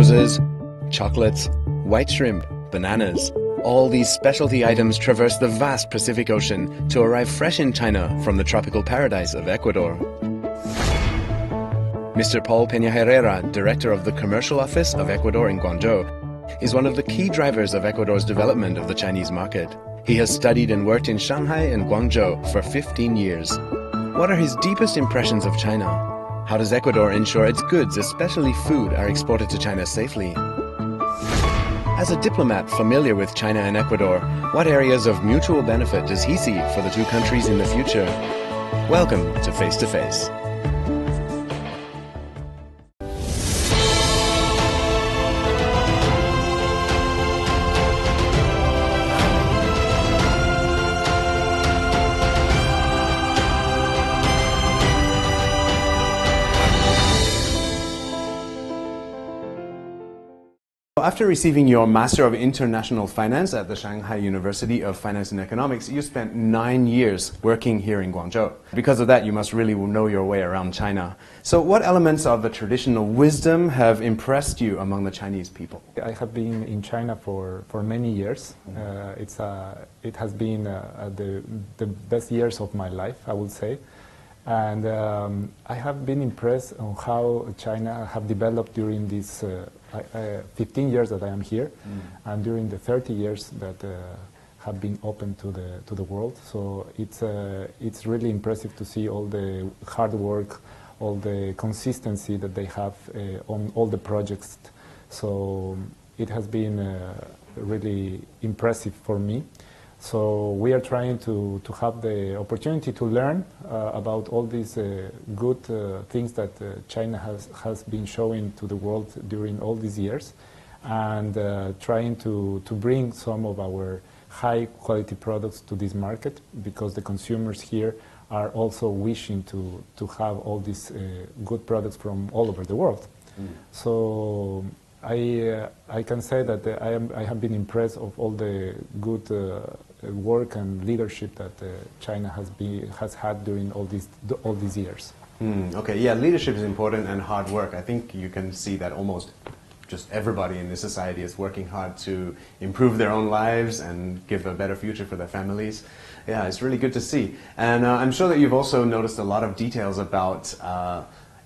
roses, chocolates, white shrimp, bananas. All these specialty items traverse the vast Pacific Ocean to arrive fresh in China from the tropical paradise of Ecuador. Mr. Paul Peña Herrera, director of the Commercial Office of Ecuador in Guangzhou, is one of the key drivers of Ecuador's development of the Chinese market. He has studied and worked in Shanghai and Guangzhou for 15 years. What are his deepest impressions of China? How does Ecuador ensure its goods, especially food, are exported to China safely? As a diplomat familiar with China and Ecuador, what areas of mutual benefit does he see for the two countries in the future? Welcome to Face to Face. After receiving your Master of International Finance at the Shanghai University of Finance and Economics, you spent 9 years working here in Guangzhou. Because of that, you must really know your way around China. So what elements of the traditional wisdom have impressed you among the Chinese people? I have been in China for many years. It has been the best years of my life, I would say. And I have been impressed on how China have developed during these 15 years that I am here, and during the 30 years that have been open to the world. So it's really impressive to see all the hard work, all the consistency that they have on all the projects. So it has been really impressive for me. So we are trying to have the opportunity to learn about all these good things that China has been showing to the world during all these years, and trying to bring some of our high quality products to this market, because the consumers here are also wishing to have all these good products from all over the world. So I can say that I have been impressed of all the good work and leadership that China has had during all these years. Okay, yeah, leadership is important, and hard work. I think you can see that almost just everybody in this society is working hard to improve their own lives and give a better future for their families. Yeah, it's really good to see. And I'm sure that you've also noticed a lot of details about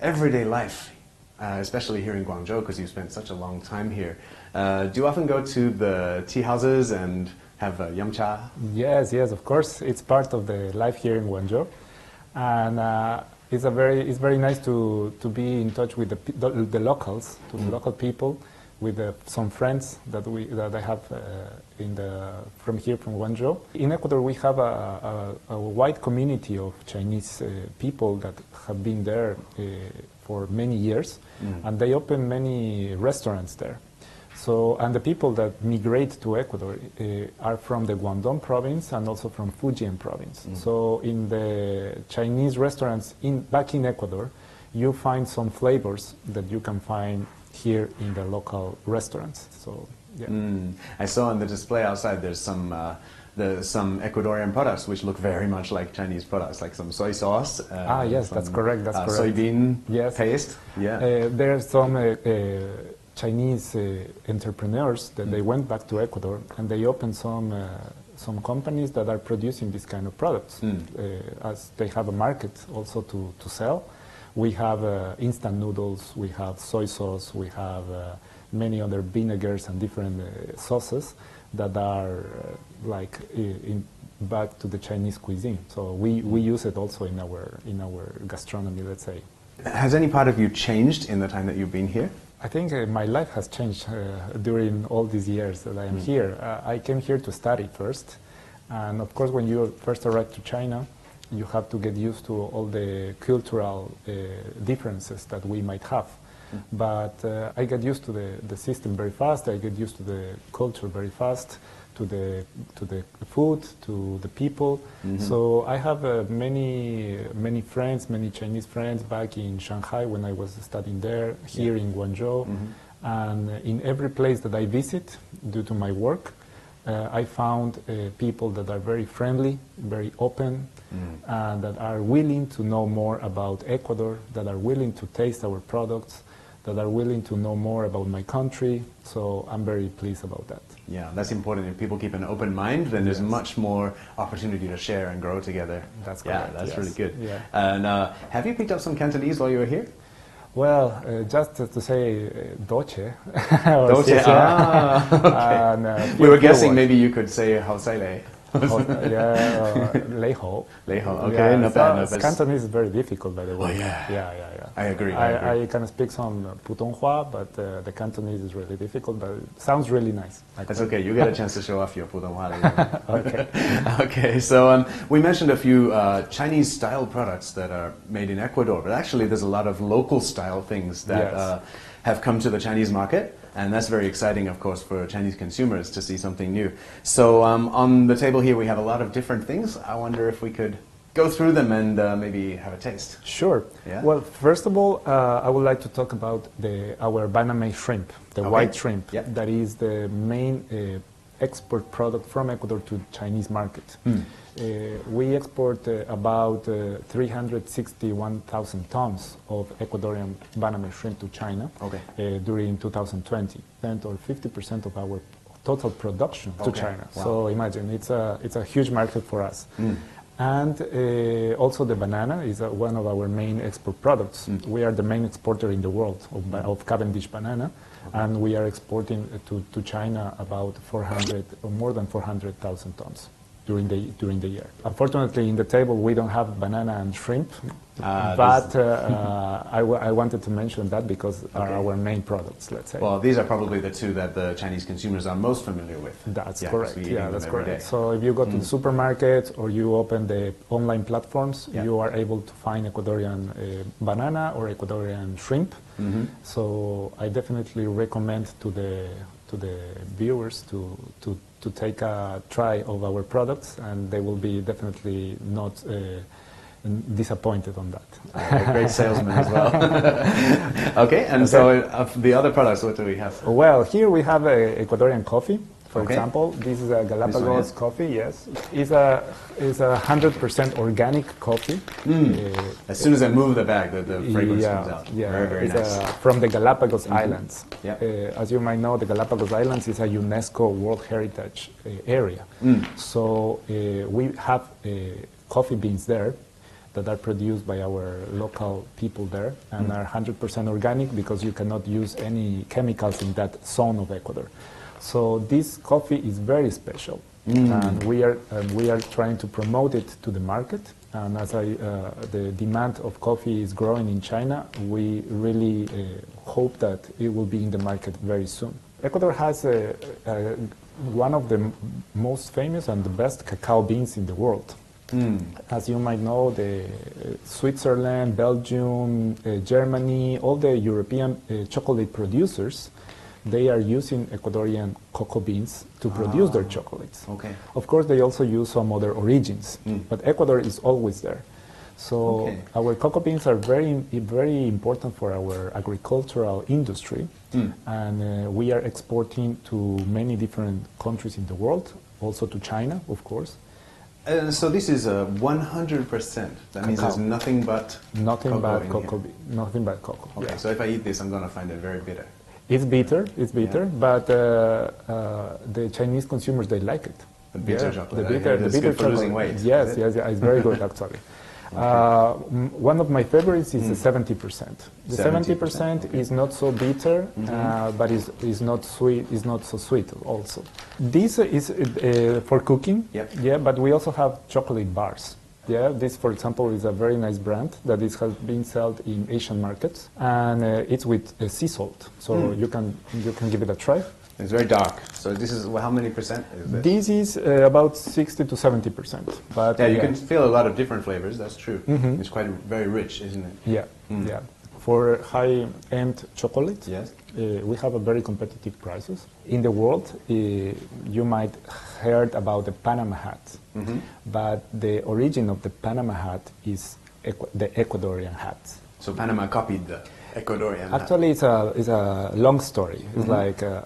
everyday life, especially here in Guangzhou, because you've spent such a long time here. Do you often go to the tea houses and have yum cha? Yes, of course. It's part of the life here in Guangzhou, and it's very nice to be in touch with the locals, the local people, with some friends that I have from Guangzhou. In Ecuador, we have a wide community of Chinese people that have been there for many years, and they open many restaurants there. So, and the people that migrate to Ecuador are from the Guangdong province and also from Fujian province. So in the Chinese restaurants back in Ecuador, you find some flavors that you can find here in the local restaurants. So, yeah. I saw on the display outside there's some Ecuadorian products which look very much like Chinese products, like some soy sauce. Yes, that's correct. That's correct. Soybean paste. Yeah. There's some Chinese entrepreneurs that they went back to Ecuador, and they opened some companies that are producing this kind of products, as they have a market also to sell. We have instant noodles, we have soy sauce, we have many other vinegars and different sauces that are back to the Chinese cuisine. So we use it also in our gastronomy, let's say. Has any part of you changed in the time that you've been here? I think my life has changed during all these years that I am here. I came here to study first, and of course when you first arrive to China, you have to get used to all the cultural differences that we might have. But I get used to the system very fast. I get used to the culture very fast, to the food, to the people. So I have many friends, many Chinese friends back in Shanghai when I was studying there, here in Guangzhou, and in every place that I visit due to my work, I found people that are very friendly, very open, that are willing to know more about Ecuador, that are willing to taste our products, that are willing to know more about my country. So I'm very pleased about that. Yeah, that's important. If people keep an open mind, then there's much more opportunity to share and grow together. That's correct. Yeah, that's really good. Yeah. And have you picked up some Cantonese while you were here? Well, just to say doce. Doce, okay. And, we were guessing maybe you could say Haosaile. Lei Hou. Lei Hou, okay, not bad. Cantonese is very difficult, by the way. Oh, yeah. Yeah. I agree. I can speak some Putonghua, but the Cantonese is really difficult, but it sounds really nice. That's okay. You get a chance to show off your Putonghua later. Okay. Okay, so we mentioned a few Chinese-style products that are made in Ecuador, but actually there's a lot of local-style things that have come to the Chinese market. And that's very exciting, of course, for Chinese consumers to see something new. So on the table here, we have a lot of different things. I wonder if we could go through them and maybe have a taste. Sure. Yeah? Well, first of all, I would like to talk about our banana shrimp, the white shrimp. Yep. That is the main export product from Ecuador to Chinese market. We export about 361,000 tons of Ecuadorian banana shrimp to China during 2020, or 50% of our total production to China. Wow. So imagine, it's a huge market for us. And also the banana is one of our main export products. We are the main exporter in the world of Cavendish banana, and we are exporting to China about more than 400,000 tons during the year. Unfortunately, in the table we don't have banana and shrimp, but I wanted to mention that because are our main products, let's say. Well, these are probably the two that the Chinese consumers are most familiar with. That's correct. Yeah, that's correct. So if you go to the supermarket or you open the online platforms, you are able to find Ecuadorian banana or Ecuadorian shrimp. So I definitely recommend to the viewers to take a try of our products, and they will be definitely not disappointed on that. A great salesman as well. Okay, and so of the other products, what do we have? Well, here we have Ecuadorian coffee. For example, this is a Galapagos coffee. Yes, it's a 100% organic coffee. As soon as I move the bag, the fragrance comes out. Yeah, very nice. From the Galapagos Islands. Yeah. As you might know, the Galapagos Islands is a UNESCO World Heritage area. So we have coffee beans there that are produced by our local people there and are 100% organic because you cannot use any chemicals in that zone of Ecuador. So this coffee is very special, and we are trying to promote it to the market. And as the demand of coffee is growing in China, we really hope that it will be in the market very soon. Ecuador has one of the most famous and the best cacao beans in the world. As you might know, Switzerland, Belgium, Germany, all the European chocolate producers, they are using Ecuadorian cocoa beans to produce their chocolates. Of course, they also use some other origins, but Ecuador is always there. So our cocoa beans are very important for our agricultural industry, and we are exporting to many different countries in the world, also to China, of course. So this is 100%. That means there's nothing but cocoa. Nothing but cocoa. Okay, so if I eat this, I'm going to find it very bitter. It's bitter, but the Chinese consumers, they like it. The bitter chocolate. The bitter for losing weight. Yes, it's very good actually. One of my favorites is the 70%. The 70% is not so bitter, but is not sweet. Is not so sweet also. This is for cooking. But we also have chocolate bars. This, for example, is a very nice brand that has been sold in Asian markets, and it's with sea salt. So you can give it a try. It's very dark. So this is, how many percent is this? This is about 60 to 70%. But you can feel a lot of different flavors. That's true. It's quite very rich, isn't it? Yeah. For high-end chocolate, yes, we have a very competitive prices. In the world, you might heard about the Panama hat, but the origin of the Panama hat is the Ecuadorian hat. So Panama copied the Ecuadorian hat. Actually, it's a long story. It's like a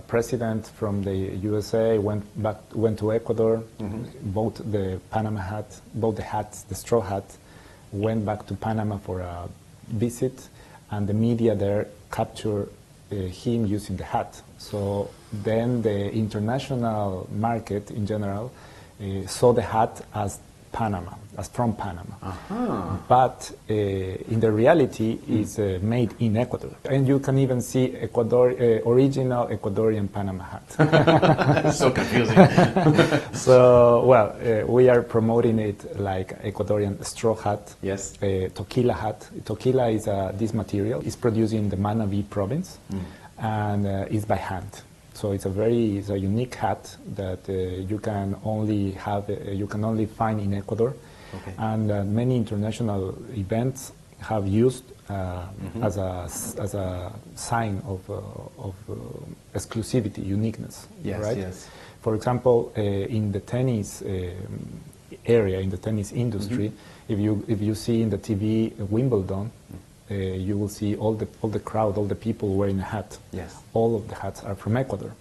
president from the USA went to Ecuador, bought the Panama hat, bought the hats, the straw hat, went back to Panama for a visit, and the media there capture him using the hat. So then the international market in general saw the hat as Panama, as from Panama. But in the reality, it's made in Ecuador. And you can even see original Ecuadorian Panama hat. So confusing. So, well, we are promoting it like Ecuadorian straw hat, Yes. Toquila hat. Toquila is this material. It's produced in the Manabí province, and it's by hand. So it's a unique hat that you can only find in Ecuador, Okay. and many international events have used as a sign of exclusivity, uniqueness. Yes, right? yes. For example, in the tennis area, in the tennis industry, if you see in the TV Wimbledon, you will see all the crowd, all the people wearing a hat. Yes. All of the hats are from Ecuador,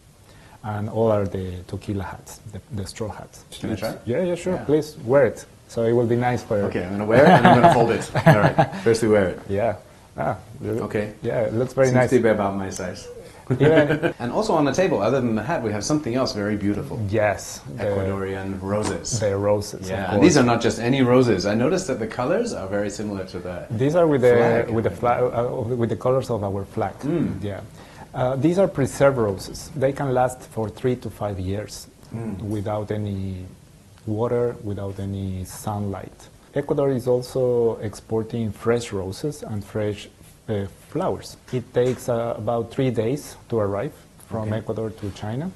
and all are the Toquila hats, the straw hats. Can I try? Yeah, sure. Yeah. Please wear it. So it will be nice for. Okay, I'm gonna wear it and I'm gonna fold it. All right. First we wear it. Yeah. Okay. Yeah, it looks very Seems nice. to be about my size. Yeah. And also on the table, other than the hat, we have something else very beautiful. Yes. Ecuadorian roses. The roses. Yeah, of and these course. are not just any roses. I noticed that the colors are very similar to the These are with flag. with the colors of our flag. Yeah. These are preserved roses. They can last for 3 to 5 years without any water, without any sunlight. Ecuador is also exporting fresh roses and fresh flowers. It takes about 3 days to arrive from Ecuador to China.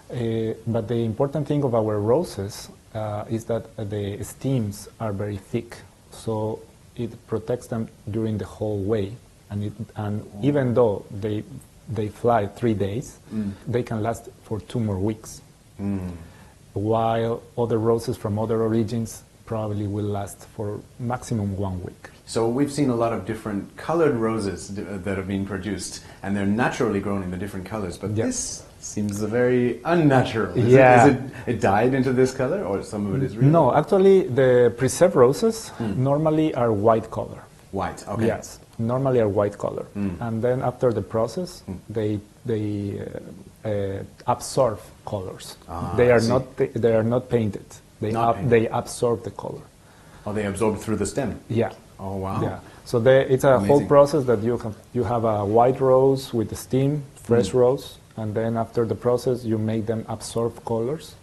But the important thing of our roses is that the stems are very thick, so it protects them during the whole way. And even though they fly 3 days, they can last for 2 more weeks. While other roses from other origins probably will last for maximum 1 week. So we've seen a lot of different colored roses that have been produced, and they're naturally grown in the different colors. But this seems very unnatural. Is it dyed into this color, or some of it is real? No, actually, the preserved roses normally are white color. White. Okay. Yes, normally are white color, and then after the process, they absorb colors. They are not painted. They absorb the color. Oh, they absorb through the stem. Yeah. Oh wow. Yeah. So it's a whole process that you have a white rose with the stem, fresh rose, and then after the process you make them absorb colors.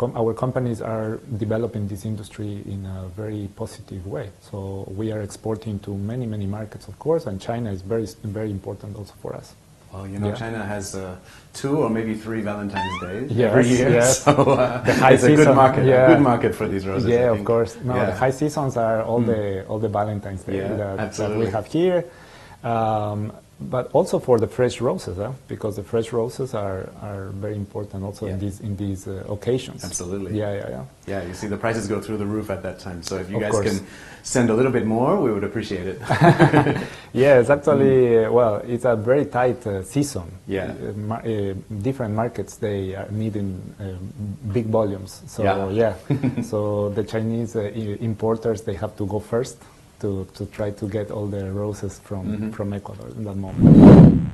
Our companies are developing this industry in a very positive way. So we are exporting to many markets, of course, and China is very important also for us. Well, you know, China has 2 or maybe 3 Valentine's Days Yes, every year, yes. so The high it's a good season, market. yeah. A good market for these roses. Yeah, I of think. course. No, Yeah. the high seasons are all the Valentine's Day that we have here. But also for the fresh roses, because the fresh roses are very important also in these occasions. Absolutely. Yeah. Yeah, you see the prices go through the roof at that time. So if you Of guys course. can send a little bit more, we would appreciate it. Yes, actually, well, it's a very tight season. Yeah. Different markets, they are needing big volumes. So so the Chinese importers, they have to go first to try to get all the roses from Ecuador in that moment.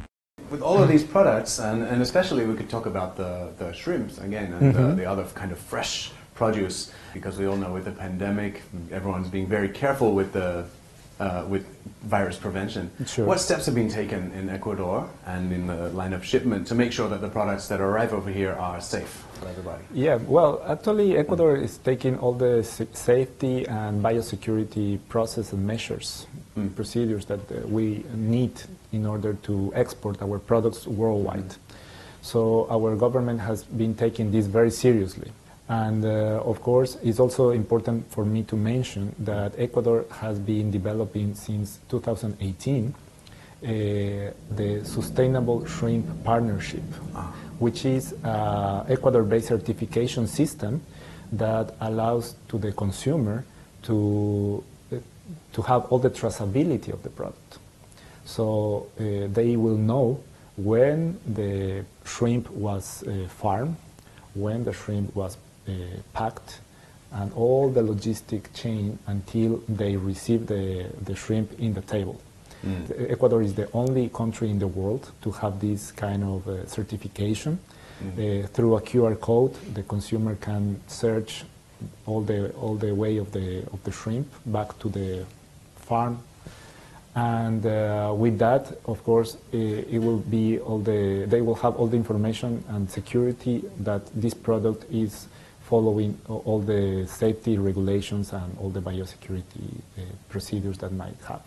With all of these products, and especially we could talk about the shrimps again, and the other kind of fresh produce, because we all know with the pandemic, everyone's being very careful with with virus prevention. Sure. What steps have been taken in Ecuador and in the line of shipment to make sure that the products that arrive over here are safe for everybody? Yeah, well, actually, Ecuador is taking all the safety and biosecurity process and measures, procedures that we need in order to export our products worldwide. So our government has been taking this very seriously. And of course, it's also important for me to mention that Ecuador has been developing since 2018 the Sustainable Shrimp Partnership, which is an Ecuador-based certification system that allows to the consumer to have all the traceability of the product. So they will know when the shrimp was farmed, when the shrimp was packed, and all the logistic chain until they receive the shrimp in the table. Ecuador is the only country in the world to have this kind of certification. Through a QR code, the consumer can search all the way of the shrimp back to the farm. And with that, of course, it will be they will have all the information and security that this product is following all the safety regulations and all the biosecurity procedures that might have.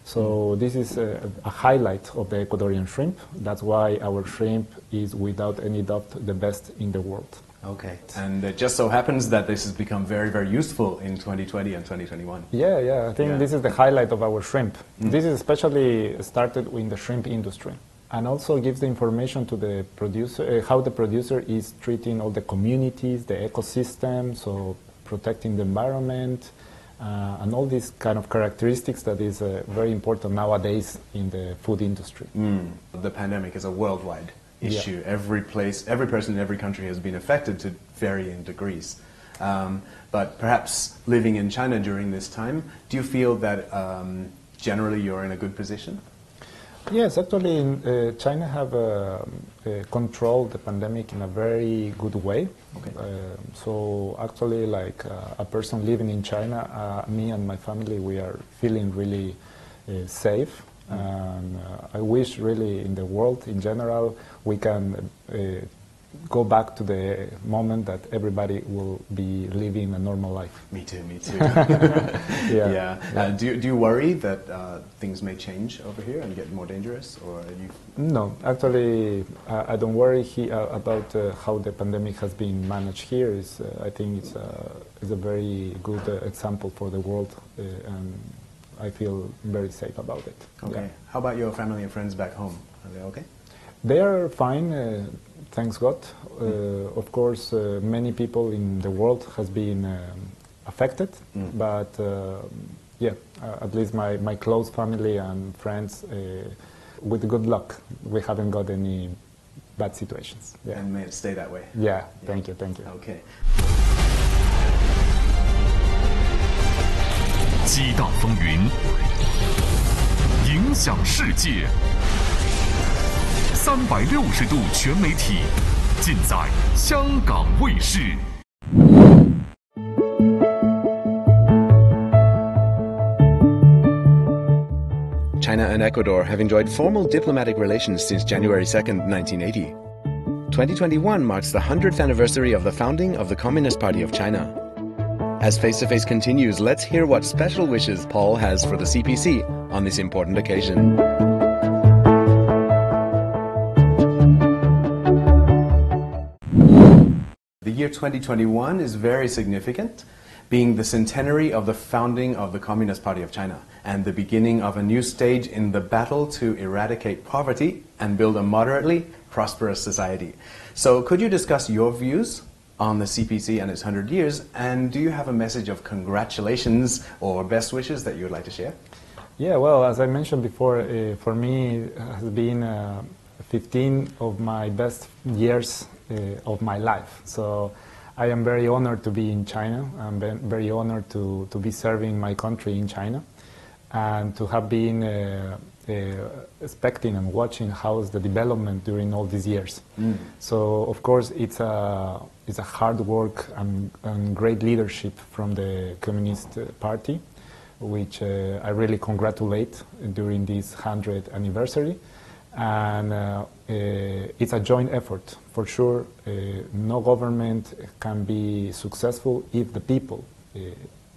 So this is a highlight of the Ecuadorian shrimp. That's why our shrimp is, without any doubt, the best in the world. Okay, and it just so happens that this has become very, very useful in 2020 and 2021. Yeah, I think this is the highlight of our shrimp. This is especially started in the shrimp industry, and also gives the information to the producer, how the producer is treating all the communities, the ecosystem, so protecting the environment, and all these kind of characteristics that is very important nowadays in the food industry. The pandemic is a worldwide issue. Every person in every country has been affected to varying degrees. But perhaps living in China during this time, do you feel that generally you're in a good position? Yes, actually, China have controlled the pandemic in a very good way. Okay. So actually, like a person living in China, me and my family, we are feeling really safe. And I wish really in the world in general we can go back to the moment that everybody will be living a normal life. Me too. Yeah. Do you worry that things may change over here and get more dangerous, or are you? No, actually I don't worry about how the pandemic has been managed here. I think it's a very good example for the world, and I feel very safe about it. Okay. Yeah. How about your family and friends back home? Are they okay? They are fine, thanks God. Of course, many people in the world has been affected, but at least my close family and friends, with good luck, we haven't got any bad situations. Yeah. And may it stay that way. Yeah, thank you. Okay. 激荡风云，影响世界，360度全媒体，尽在香港卫视。China and Ecuador have enjoyed formal diplomatic relations since January 2nd, 1980. 2021 marks the 100th anniversary of the founding of the Communist Party of China. As Face-to-Face continues, let's hear what special wishes Paul has for the CPC on this important occasion. The year 2021 is very significant, being the centenary of the founding of the Communist Party of China and the beginning of a new stage in the battle to eradicate poverty and build a moderately prosperous society. So could you discuss your views on the CPC and its 100 years, and do you have a message of congratulations or best wishes that you would like to share? Yeah, well, as I mentioned before, for me it has been 15 of my best years of my life. So I am very honored to be in China. I'm very honored to be serving my country in China, and to have been expecting and watching how's the development during all these years. So of course it's a hard work and great leadership from the Communist Party, which I really congratulate during this 100th anniversary. And it's a joint effort, for sure. No government can be successful if the people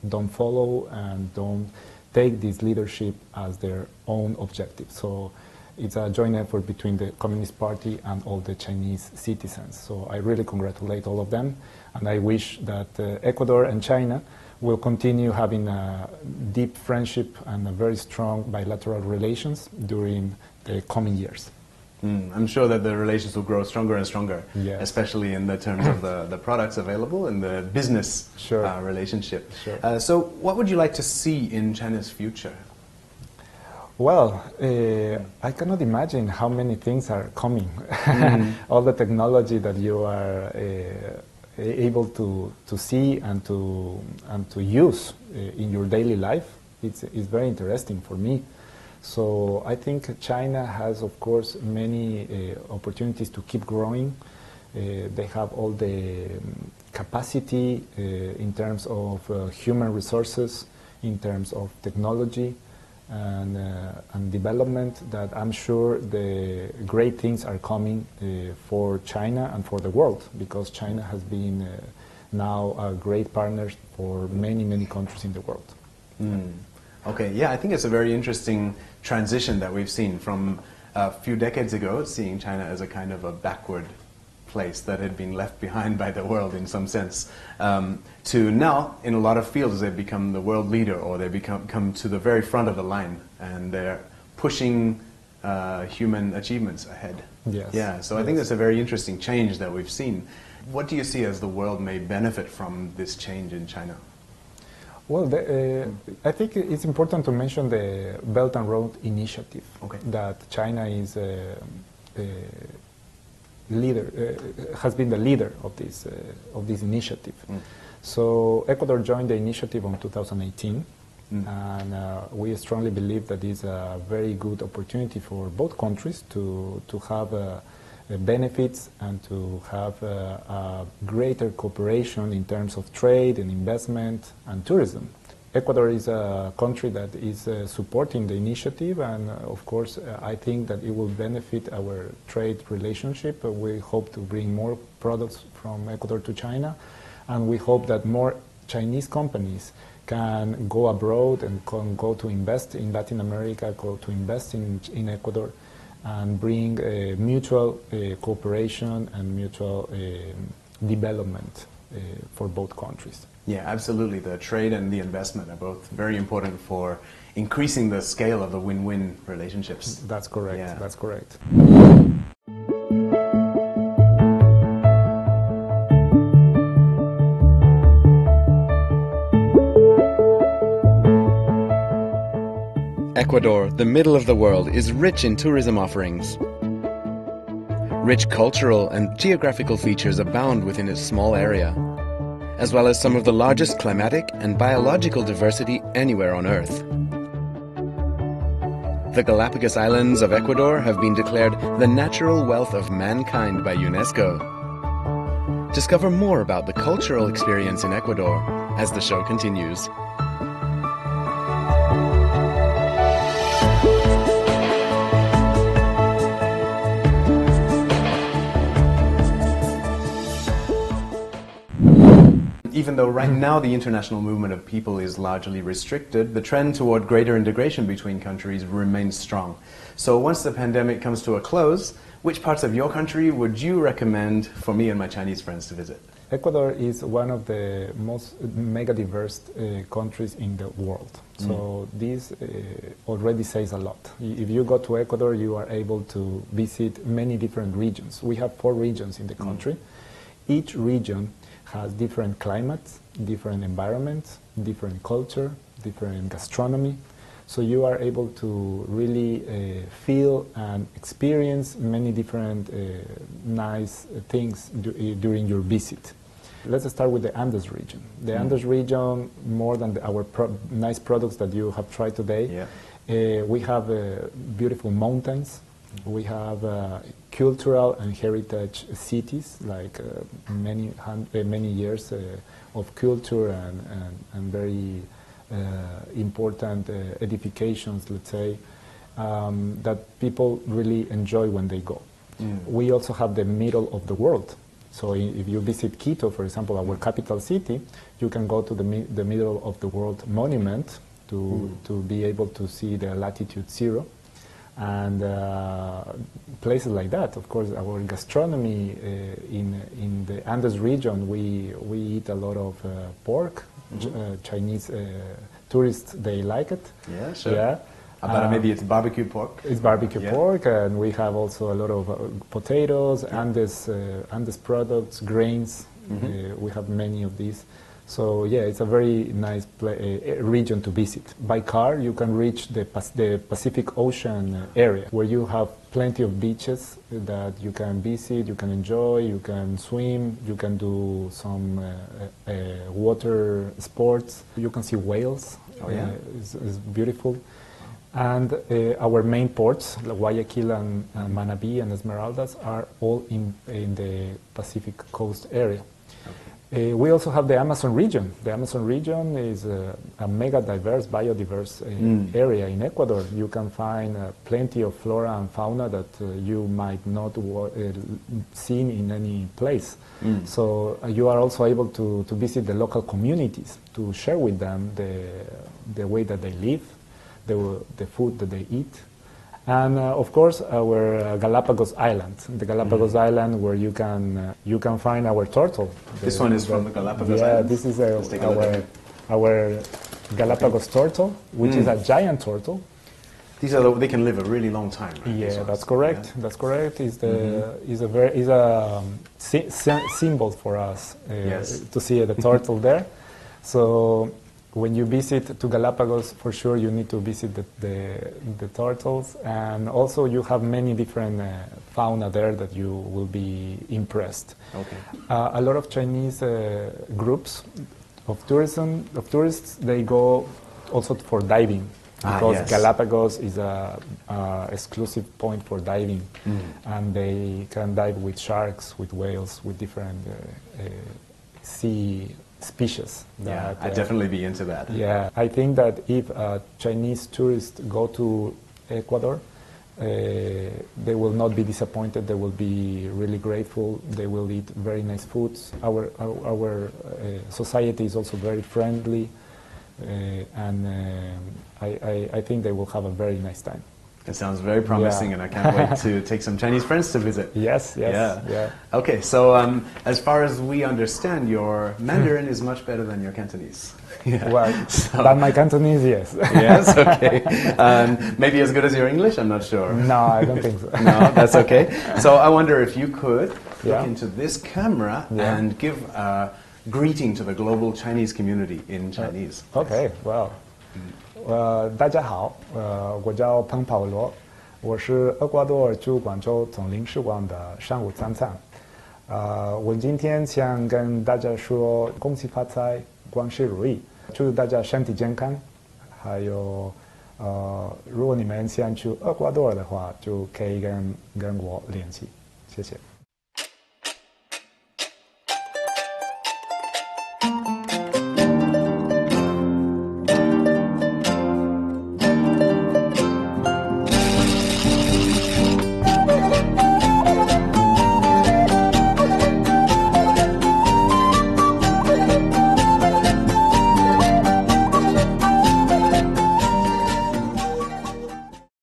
don't follow and don't take this leadership as their own objective. So it's a joint effort between the Communist Party and all the Chinese citizens. So I really congratulate all of them, and I wish that Ecuador and China will continue having a deep friendship and a very strong bilateral relations during the coming years. I'm sure that the relations will grow stronger and stronger, Yes. especially in the terms of the products available and the business relationship. Sure. So what would you like to see in China's future? Well, I cannot imagine how many things are coming. All the technology that you are able to see and to use in your daily life, it's very interesting for me. So I think China has, of course, many opportunities to keep growing. They have all the capacity in terms of human resources, in terms of technology and development, that I'm sure the great things are coming for China and for the world, because China has been now a great partner for many, many countries in the world. Okay, yeah, I think it's a very interesting transition that we've seen from a few decades ago, seeing China as a kind of a backward place that had been left behind by the world in some sense, to now, in a lot of fields, they've become the world leader, or they come to the very front of the line, and they're pushing human achievements ahead. Yes. Yeah, so I think that's a very interesting change that we've seen. What do you see as the world may benefit from this change in China? Well, I think it's important to mention the Belt and Road Initiative, that China is has been the leader of this initiative. So Ecuador joined the initiative in 2018, and we strongly believe that it's a very good opportunity for both countries to have benefits and to have a greater cooperation in terms of trade and investment and tourism. Ecuador is a country that is supporting the initiative, and of course I think that it will benefit our trade relationship. We hope to bring more products from Ecuador to China, and we hope that more Chinese companies can go abroad and can go to invest in Latin America, go to invest in Ecuador, and bring mutual cooperation and mutual development for both countries. Yeah, absolutely. The trade and the investment are both very important for increasing the scale of the win-win relationships. That's correct. Yeah. That's correct. Ecuador, the middle of the world, is rich in tourism offerings. Rich cultural and geographical features abound within its small area, as well as some of the largest climatic and biological diversity anywhere on Earth. The Galapagos Islands of Ecuador have been declared the natural wealth of mankind by UNESCO. Discover more about the cultural experience in Ecuador as the show continues. Even though right now the international movement of people is largely restricted, the trend toward greater integration between countries remains strong. So once the pandemic comes to a close, which parts of your country would you recommend for me and my Chinese friends to visit? Ecuador is one of the most mega-diverse countries in the world. So this already says a lot. If you go to Ecuador, you are able to visit many different regions. We have 4 regions in the country. Each region has different climates, different environments, different culture, different gastronomy. So you are able to really feel and experience many different nice things during your visit. Let's start with the Andes region. The Andes region, more than our nice products that you have tried today, we have beautiful mountains. We have cultural and heritage cities, like many years of culture and very important edifications, let's say, that people really enjoy when they go. We also have the middle of the world. So if you visit Quito, for example, our capital city, you can go to the middle of the world monument to be able to see the latitude 0. And places like that. Of course, our gastronomy in the Andes region, we eat a lot of pork. Chinese tourists, they like it. Yeah, sure. Yeah. But maybe it's barbecue pork? It's barbecue pork, and we have also a lot of potatoes, Andes products, grains. We have many of these. So yeah, it's a very nice region to visit. By car, you can reach the Pacific Ocean area, where you have plenty of beaches that you can visit, you can enjoy, you can swim, you can do some water sports. You can see whales. Oh, yeah. It's beautiful. And our main ports, like Guayaquil and Manabí and Esmeraldas, are all in the Pacific coast area. We also have the Amazon region. The Amazon region is a mega diverse, biodiverse area in Ecuador. You can find plenty of flora and fauna that you might not see in any place. So you are also able to visit the local communities, to share with them the way that they live, the food that they eat. And of course, our Galapagos Island, the Galapagos Island, where you can find our turtle. This one is from the Galapagos Islands? Yeah, this is our Galapagos turtle, which is a giant turtle. They can live a really long time, right? Yeah, that's correct. Yeah. That's correct. Is a symbol for us to see the turtle there. So when you visit to Galapagos, for sure you need to visit the turtles, and also you have many different fauna there that you will be impressed. Okay. A lot of Chinese groups of tourists, they go also for diving, because Galapagos is a exclusive point for diving, and they can dive with sharks, with whales, with different sea species. I'd definitely be into that. Yeah, I think that if Chinese tourists go to Ecuador, they will not be disappointed. They will be really grateful. They will eat very nice foods. Our society is also very friendly, and I think they will have a very nice time. It sounds very promising, and I can't wait to take some Chinese friends to visit. Yes. Okay, so as far as we understand, your Mandarin is much better than your Cantonese. Well, than my Cantonese, yes. Yes, okay. Maybe as good as your English? I'm not sure. No, I don't think so. No, that's okay. So I wonder if you could look into this camera and give a greeting to the global Chinese community in Chinese. Okay, well. 大家好，我叫彭保罗，我是厄瓜多尔驻广州总领事馆的商务参赞。我今天想跟大家说恭喜发财，万事如意，祝大家身体健康。还有，如果你们想去厄瓜多尔的话，就可以跟我联系，谢谢。